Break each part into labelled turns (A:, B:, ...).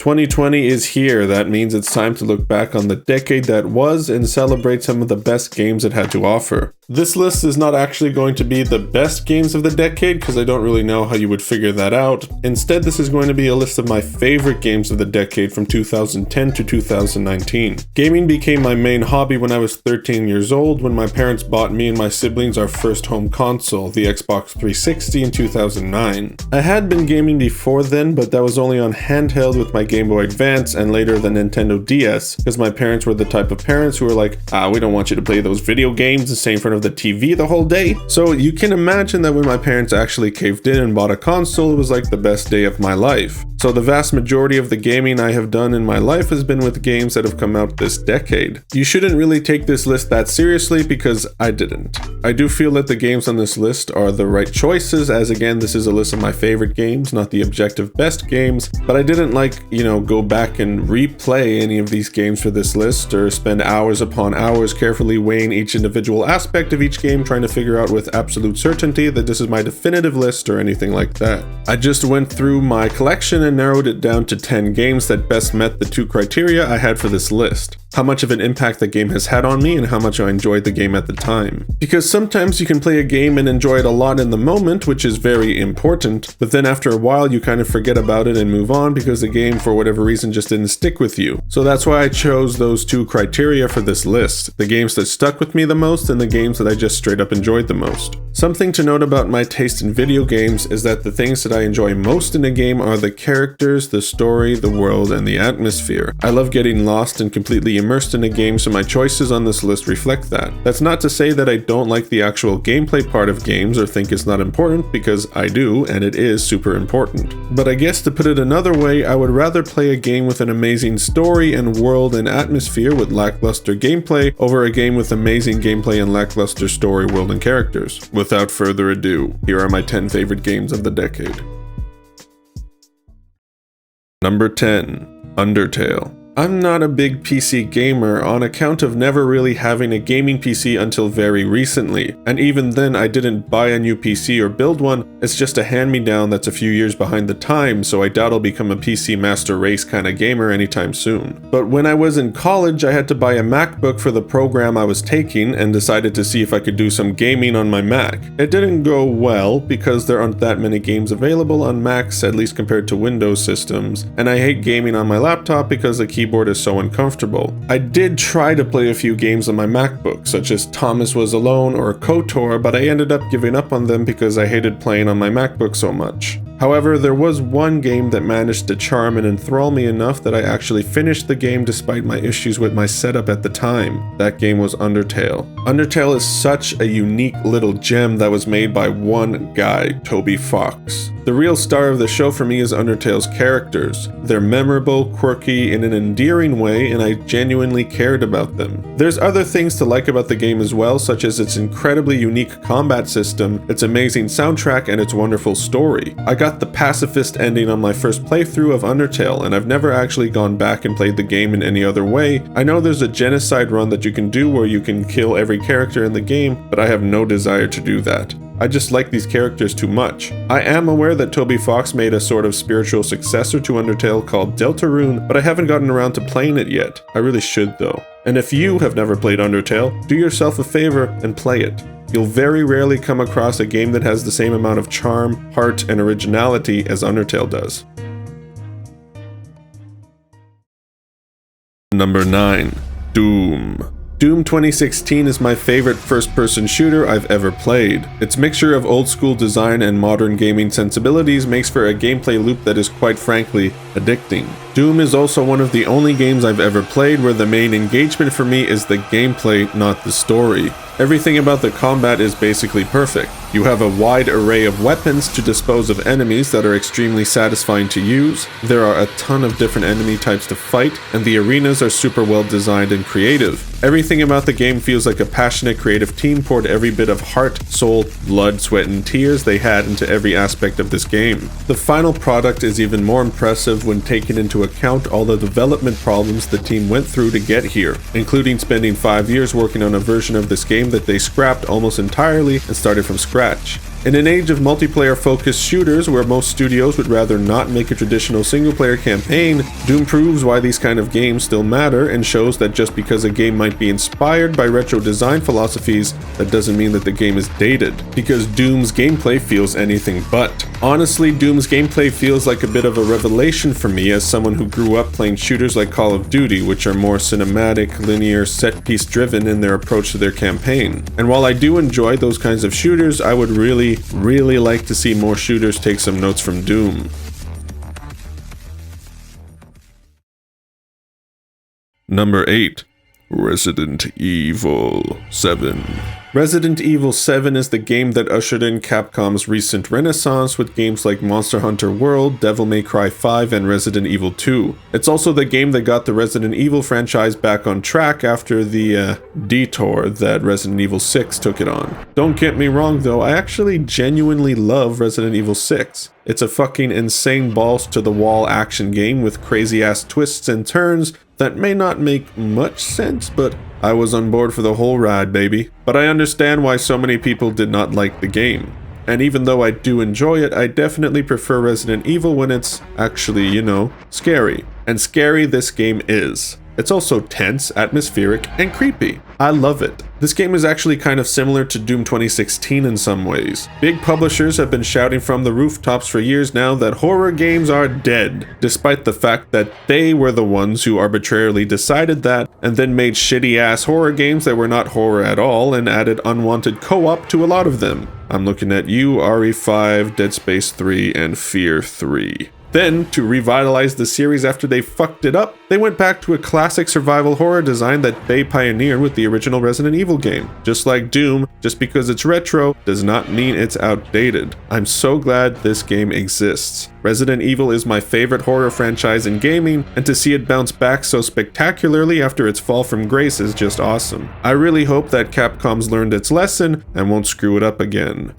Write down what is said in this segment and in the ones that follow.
A: 2020 is here. That means it's time to look back on the decade that was and celebrate some of the best games it had to offer. This list is not actually going to be the best games of the decade because I don't really know how you would figure that out. Instead, this is going to be a list of my favorite games of the decade from 2010 to 2019. Gaming became my main hobby when I was 13 years old when my parents bought me and my siblings our first home console, the Xbox 360 in 2009. I had been gaming before then, but that was only on handheld with my Game Boy Advance and later the Nintendo DS because my parents were the type of parents who were like, we don't want you to play those video games and stay in front of the TV the whole day. So you can imagine that when my parents actually caved in and bought a console, it was like the best day of my life. So the vast majority of the gaming I have done in my life has been with games that have come out this decade. You shouldn't really take this list that seriously because I didn't. I do feel that the games on this list are the right choices, as again, this is a list of my favorite games, not the objective best games, but I didn't go back and replay any of these games for this list or spend hours upon hours carefully weighing each individual aspect of each game trying to figure out with absolute certainty that this is my definitive list or anything like that. I just went through my collection and narrowed it down to 10 games that best met the two criteria I had for this list. How much of an impact the game has had on me and how much I enjoyed the game at the time. Because sometimes you can play a game and enjoy it a lot in the moment, which is very important, but then after a while you kind of forget about it and move on because the game for whatever reason just didn't stick with you. So that's why I chose those two criteria for this list. The games that stuck with me the most and the games that I just straight up enjoyed the most. Something to note about my taste in video games is that the things that I enjoy most in a game are the characters, the story, the world, and the atmosphere. I love getting lost and completely immersed in a game, so my choices on this list reflect that. That's not to say that I don't like the actual gameplay part of games or think it's not important, because I do, and it is super important. But I guess to put it another way, I would rather play a game with an amazing story and world and atmosphere with lackluster gameplay over a game with amazing gameplay and lackluster story, world, and characters. Without further ado, here are my 10 favorite games of the decade. Number 10. Undertale. I'm not a big PC gamer on account of never really having a gaming PC until very recently, and even then I didn't buy a new PC or build one, it's just a hand-me-down that's a few years behind the times, so I doubt I'll become a PC master race kind of gamer anytime soon. But when I was in college, I had to buy a MacBook for the program I was taking and decided to see if I could do some gaming on my Mac. It didn't go well because there aren't that many games available on Macs, at least compared to Windows systems, and I hate gaming on my laptop because the keyboard is so uncomfortable. I did try to play a few games on my MacBook, such as Thomas Was Alone or KOTOR, but I ended up giving up on them because I hated playing on my MacBook so much. However, there was one game that managed to charm and enthrall me enough that I actually finished the game despite my issues with my setup at the time. That game was Undertale. Undertale is such a unique little gem that was made by one guy, Toby Fox. The real star of the show for me is Undertale's characters. They're memorable, quirky, in an endearing way, and I genuinely cared about them. There's other things to like about the game as well, such as its incredibly unique combat system, its amazing soundtrack, and its wonderful story. I got the pacifist ending on my first playthrough of Undertale, and I've never actually gone back and played the game in any other way. I know there's a genocide run that you can do where you can kill every character in the game, but I have no desire to do that. I just like these characters too much. I am aware that Toby Fox made a sort of spiritual successor to Undertale called Deltarune, but I haven't gotten around to playing it yet. I really should though. And if you have never played Undertale, do yourself a favor and play it. You'll very rarely come across a game that has the same amount of charm, heart, and originality as Undertale does. Number 9. Doom. Doom 2016 is my favorite first-person shooter I've ever played. Its mixture of old-school design and modern gaming sensibilities makes for a gameplay loop that is quite frankly addicting. Doom is also one of the only games I've ever played where the main engagement for me is the gameplay, not the story. Everything about the combat is basically perfect. You have a wide array of weapons to dispose of enemies that are extremely satisfying to use. There are a ton of different enemy types to fight, and the arenas are super well designed and creative. Everything about the game feels like a passionate creative team poured every bit of heart, soul, blood, sweat, and tears they had into every aspect of this game. The final product is even more impressive when taking into account all the development problems the team went through to get here, including spending 5 years working on a version of this game that they scrapped almost entirely and started from scratch. In an age of multiplayer-focused shooters where most studios would rather not make a traditional single-player campaign, Doom proves why these kind of games still matter and shows that just because a game might be inspired by retro design philosophies, that doesn't mean that the game is dated, because Doom's gameplay feels anything but. Honestly, Doom's gameplay feels like a bit of a revelation for me as someone who grew up playing shooters like Call of Duty, which are more cinematic, linear, set-piece driven in their approach to their campaign. And while I do enjoy those kinds of shooters, I would really like to see more shooters take some notes from Doom. Number 8. Resident Evil 7. Resident Evil 7 is the game that ushered in Capcom's recent renaissance with games like Monster Hunter World, Devil May Cry 5, and Resident Evil 2. It's also the game that got the Resident Evil franchise back on track after the detour that Resident Evil 6 took it on. Don't get me wrong though, I actually genuinely love Resident Evil 6. It's a fucking insane balls to the wall action game with crazy ass twists and turns that may not make much sense, but I was on board for the whole ride, baby. But I understand why so many people did not like the game. And even though I do enjoy it, I definitely prefer Resident Evil when it's actually, you know, scary. And scary this game is. It's also tense, atmospheric, and creepy. I love it. This game is actually kind of similar to Doom 2016 in some ways. Big publishers have been shouting from the rooftops for years now that horror games are dead, despite the fact that they were the ones who arbitrarily decided that and then made shitty ass horror games that were not horror at all and added unwanted co-op to a lot of them. I'm looking at you, RE5, Dead Space 3, and Fear 3. Then, to revitalize the series after they fucked it up, they went back to a classic survival horror design that they pioneered with the original Resident Evil game. Just like Doom, just because it's retro does not mean it's outdated. I'm so glad this game exists. Resident Evil is my favorite horror franchise in gaming, and to see it bounce back so spectacularly after its fall from grace is just awesome. I really hope that Capcom's learned its lesson and won't screw it up again.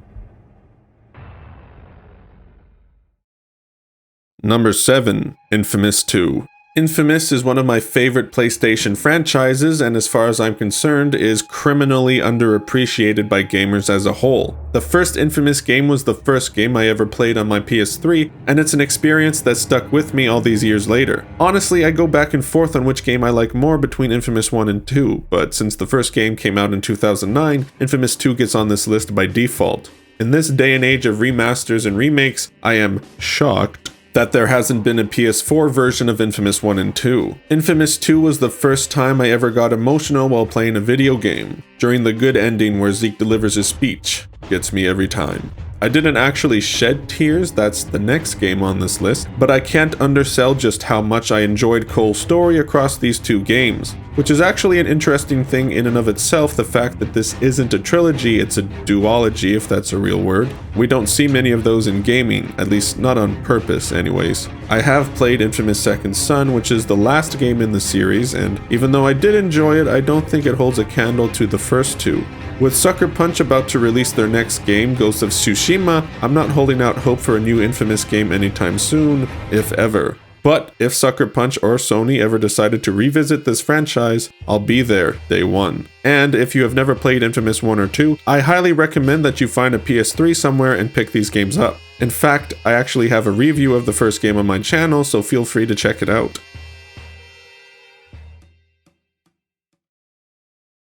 A: Number 7. Infamous 2. Infamous is one of my favorite PlayStation franchises and as far as I'm concerned is criminally underappreciated by gamers as a whole. The first Infamous game was the first game I ever played on my PS3 and it's an experience that stuck with me all these years later. Honestly, I go back and forth on which game I like more between Infamous 1 and 2, but since the first game came out in 2009, Infamous 2 gets on this list by default. In this day and age of remasters and remakes, I am shocked that there hasn't been a PS4 version of Infamous 1 and 2. Infamous 2 was the first time I ever got emotional while playing a video game, during the good ending where Zeke delivers his speech. Gets me every time. I didn't actually shed tears, that's the next game on this list, but I can't undersell just how much I enjoyed Cole's story across these two games, which is actually an interesting thing in and of itself, the fact that this isn't a trilogy, it's a duology if that's a real word. We don't see many of those in gaming, at least not on purpose anyways. I have played Infamous Second Son, which is the last game in the series, and even though I did enjoy it, I don't think it holds a candle to the first two. With Sucker Punch about to release their next game, Ghost of Tsushima, I'm not holding out hope for a new Infamous game anytime soon, if ever. But if Sucker Punch or Sony ever decided to revisit this franchise, I'll be there day one. And if you have never played Infamous 1 or 2, I highly recommend that you find a PS3 somewhere and pick these games up. In fact, I actually have a review of the first game on my channel, so feel free to check it out.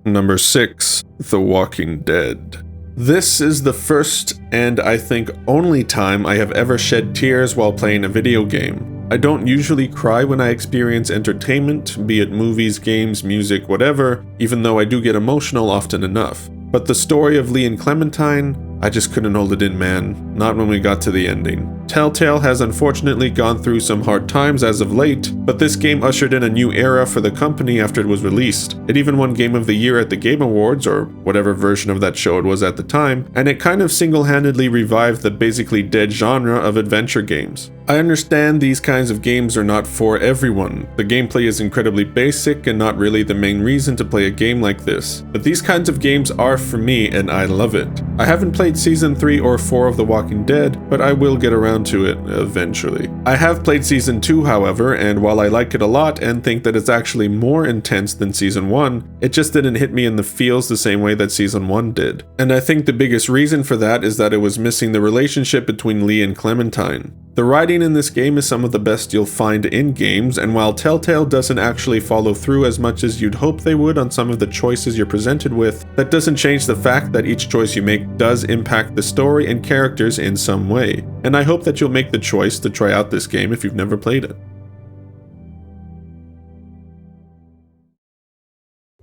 A: Number 6. The Walking Dead. This is the first and I think only time I have ever shed tears while playing a video game. I don't usually cry when I experience entertainment, be it movies, games, music, whatever, even though I do get emotional often enough. But the story of Lee and Clementine, I just couldn't hold it in, man. Not when we got to the ending. Telltale has unfortunately gone through some hard times as of late, but this game ushered in a new era for the company after it was released. It even won Game of the Year at the Game Awards, or whatever version of that show it was at the time, and it kind of single-handedly revived the basically dead genre of adventure games. I understand these kinds of games are not for everyone. The gameplay is incredibly basic and not really the main reason to play a game like this. But these kinds of games are for me and I love it. I haven't played Season 3 or 4 of The Walking Dead, but I will get around to it eventually. I have played Season 2 however, and while I like it a lot and think that it's actually more intense than Season 1, it just didn't hit me in the feels the same way that Season 1 did. And I think the biggest reason for that is that it was missing the relationship between Lee and Clementine. The writing in this game is some of the best you'll find in games, and while Telltale doesn't actually follow through as much as you'd hope they would on some of the choices you're presented with, that doesn't change the fact that each choice you make does impact the story and characters in some way. And I hope that you'll make the choice to try out this game if you've never played it.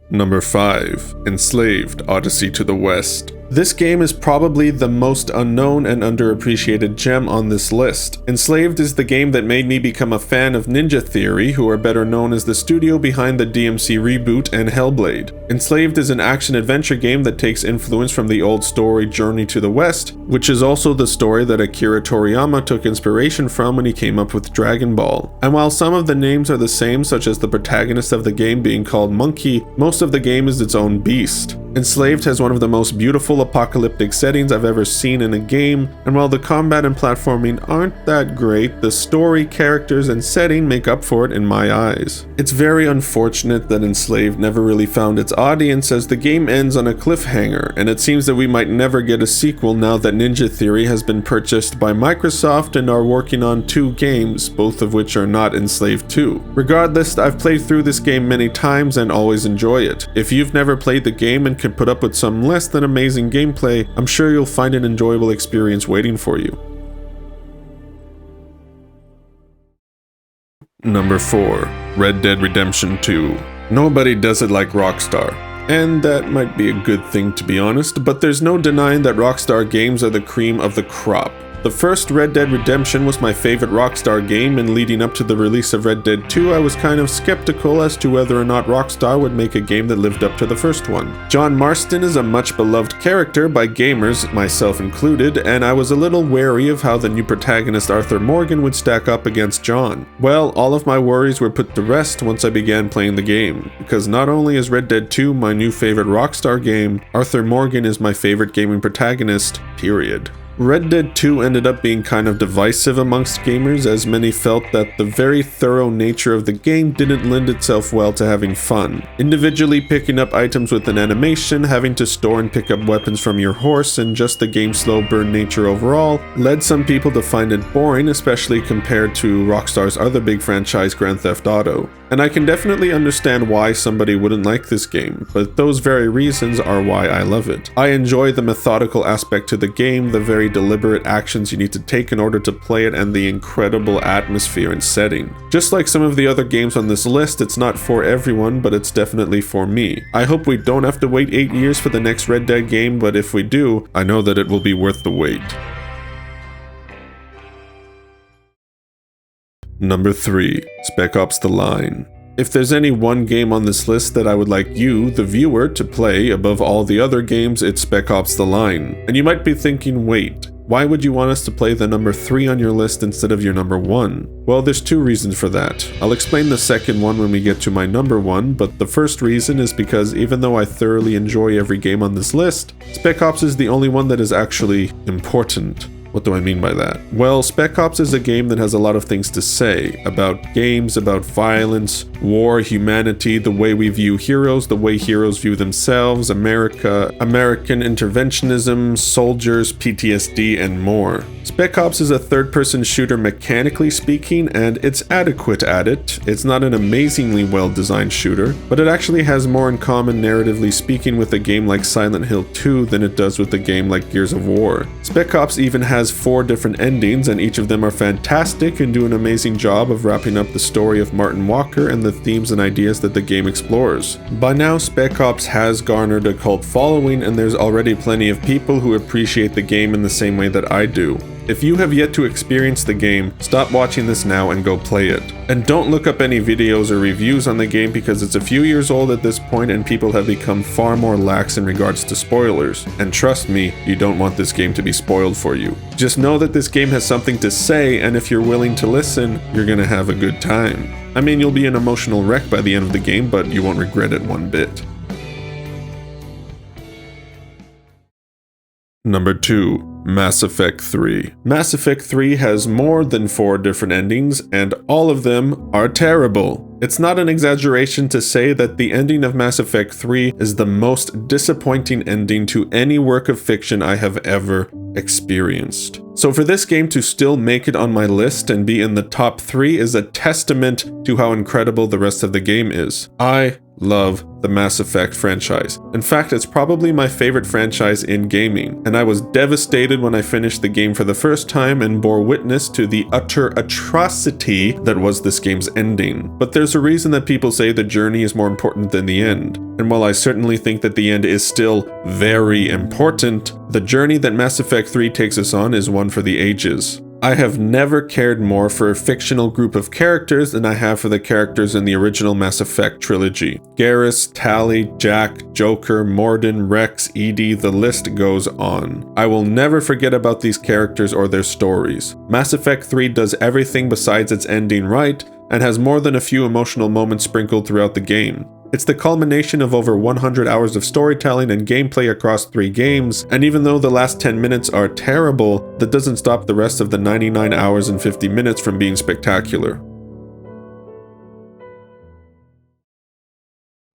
A: Number 5. Enslaved: Odyssey to the West. This game is probably the most unknown and underappreciated gem on this list. Enslaved is the game that made me become a fan of Ninja Theory, who are better known as the studio behind the DMC reboot and Hellblade. Enslaved is an action-adventure game that takes influence from the old story Journey to the West, which is also the story that Akira Toriyama took inspiration from when he came up with Dragon Ball. And while some of the names are the same, such as the protagonist of the game being called Monkey, most of the game is its own beast. Enslaved has one of the most beautiful apocalyptic settings I've ever seen in a game, and while the combat and platforming aren't that great, the story, characters, and setting make up for it in my eyes. It's very unfortunate that Enslaved never really found its audience, as the game ends on a cliffhanger, and it seems that we might never get a sequel now that Ninja Theory has been purchased by Microsoft and are working on 2 games, both of which are not Enslaved 2. Regardless, I've played through this game many times and always enjoy it. If you've never played the game and can put up with some less than amazing gameplay, I'm sure you'll find an enjoyable experience waiting for you. Number 4. Red Dead Redemption 2. Nobody does it like Rockstar. And that might be a good thing, to be honest, but there's no denying that Rockstar games are the cream of the crop. The first Red Dead Redemption was my favorite Rockstar game, and leading up to the release of Red Dead 2, I was kind of skeptical as to whether or not Rockstar would make a game that lived up to the first one. John Marston is a much beloved character by gamers, myself included, and I was a little wary of how the new protagonist Arthur Morgan would stack up against John. Well, all of my worries were put to rest once I began playing the game, because not only is Red Dead 2 my new favorite Rockstar game, Arthur Morgan is my favorite gaming protagonist, period. Red Dead 2 ended up being kind of divisive amongst gamers, as many felt that the very thorough nature of the game didn't lend itself well to having fun. Individually picking up items with an animation, having to store and pick up weapons from your horse, and just the game's slow burn nature overall led some people to find it boring, especially compared to Rockstar's other big franchise, Grand Theft Auto. And I can definitely understand why somebody wouldn't like this game, but those very reasons are why I love it. I enjoy the methodical aspect to the game, the very deliberate actions you need to take in order to play it, and the incredible atmosphere and setting. Just like some of the other games on this list, it's not for everyone, but it's definitely for me. I hope we don't have to wait 8 years for the next Red Dead game, but if we do, I know that it will be worth the wait. Number 3. Spec Ops: The Line. If there's any one game on this list that I would like you, the viewer, to play above all the other games, it's Spec Ops: The Line. And you might be thinking, wait, why would you want us to play the number 3 on your list instead of your number 1? Well, there's 2 reasons for that. I'll explain the second one when we get to my number 1, but the first reason is because even though I thoroughly enjoy every game on this list, Spec Ops is the only one that is actually important. What do I mean by that? Well, Spec Ops is a game that has a lot of things to say about games, about violence, war, humanity, the way we view heroes, the way heroes view themselves, America, American interventionism, soldiers, PTSD, and more. Spec Ops is a third-person shooter mechanically speaking, and it's adequate at it. It's not an amazingly well-designed shooter, but it actually has more in common narratively speaking with a game like Silent Hill 2 than it does with a game like Gears of War. Spec Ops even has 4 different endings, and each of them are fantastic and do an amazing job of wrapping up the story of Martin Walker and the themes and ideas that the game explores. By now, Spec Ops has garnered a cult following, and there's already plenty of people who appreciate the game in the same way that I do. If you have yet to experience the game, stop watching this now and go play it. And don't look up any videos or reviews on the game because it's a few years old at this point and people have become far more lax in regards to spoilers. And trust me, you don't want this game to be spoiled for you. Just know that this game has something to say, and if you're willing to listen, you're gonna have a good time. I mean, you'll be an emotional wreck by the end of the game, but you won't regret it one bit. Number 2. Mass Effect 3. Mass Effect 3 has more than 4 different endings, and all of them are terrible. It's not an exaggeration to say that the ending of Mass Effect 3 is the most disappointing ending to any work of fiction I have ever experienced. So for this game to still make it on my list and be in the top 3 is a testament to how incredible the rest of the game is. I love the Mass Effect franchise. In fact, it's probably my favorite franchise in gaming, and I was devastated when I finished the game for the first time and bore witness to the utter atrocity that was this game's ending. But there's a reason that people say the journey is more important than the end. And while I certainly think that the end is still very important, the journey that Mass Effect 3 takes us on is one for the ages. I have never cared more for a fictional group of characters than I have for the characters in the original Mass Effect trilogy. Garrus, Tali, Jack, Joker, Mordin, Rex, EDI, the list goes on. I will never forget about these characters or their stories. Mass Effect 3 does everything besides its ending right, and has more than a few emotional moments sprinkled throughout the game. It's the culmination of over 100 hours of storytelling and gameplay across 3 games, and even though the last 10 minutes are terrible, that doesn't stop the rest of the 99 hours and 50 minutes from being spectacular.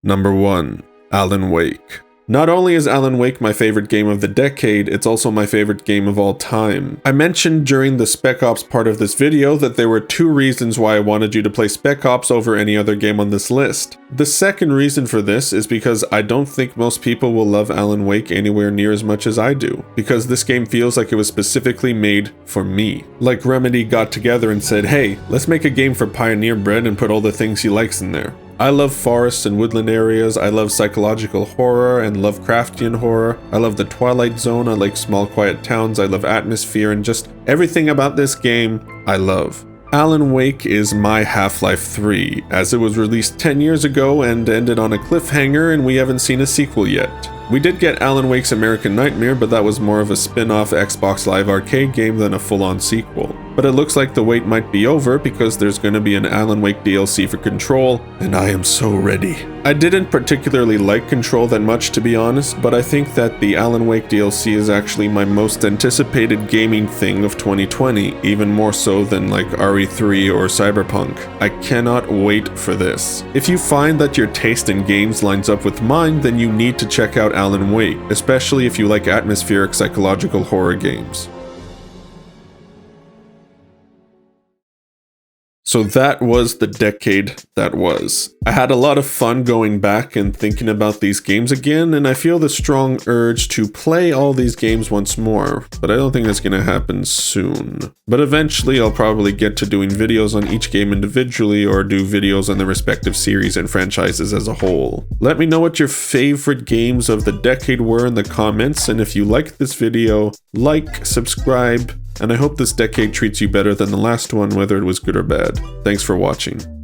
A: Number 1. Alan Wake. Not only is Alan Wake my favorite game of the decade, it's also my favorite game of all time. I mentioned during the Spec Ops part of this video that there were 2 reasons why I wanted you to play Spec Ops over any other game on this list. The second reason for this is because I don't think most people will love Alan Wake anywhere near as much as I do, because this game feels like it was specifically made for me. Like Remedy got together and said, hey, let's make a game for Pioneer Bread and put all the things he likes in there. I love forests and woodland areas, I love psychological horror and Lovecraftian horror, I love the Twilight Zone, I like small quiet towns, I love atmosphere, and just everything about this game, I love. Alan Wake is my Half-Life 3, as it was released 10 years ago and ended on a cliffhanger and we haven't seen a sequel yet. We did get Alan Wake's American Nightmare, but that was more of a spin-off Xbox Live Arcade game than a full-on sequel. But it looks like the wait might be over because there's going to be an Alan Wake DLC for Control, and I am so ready. I didn't particularly like Control that much, to be honest, but I think that the Alan Wake DLC is actually my most anticipated gaming thing of 2020, even more so than like RE3 or Cyberpunk. I cannot wait for this. If you find that your taste in games lines up with mine, then you need to check out Alan Wake, especially if you like atmospheric psychological horror games. So that was the decade that was. I had a lot of fun going back and thinking about these games again, and I feel the strong urge to play all these games once more, but I don't think that's gonna happen soon. But eventually I'll probably get to doing videos on each game individually or do videos on the respective series and franchises as a whole. Let me know what your favorite games of the decade were in the comments, and if you liked this video, like, subscribe, and I hope this decade treats you better than the last one, whether it was good or bad. Thanks for watching.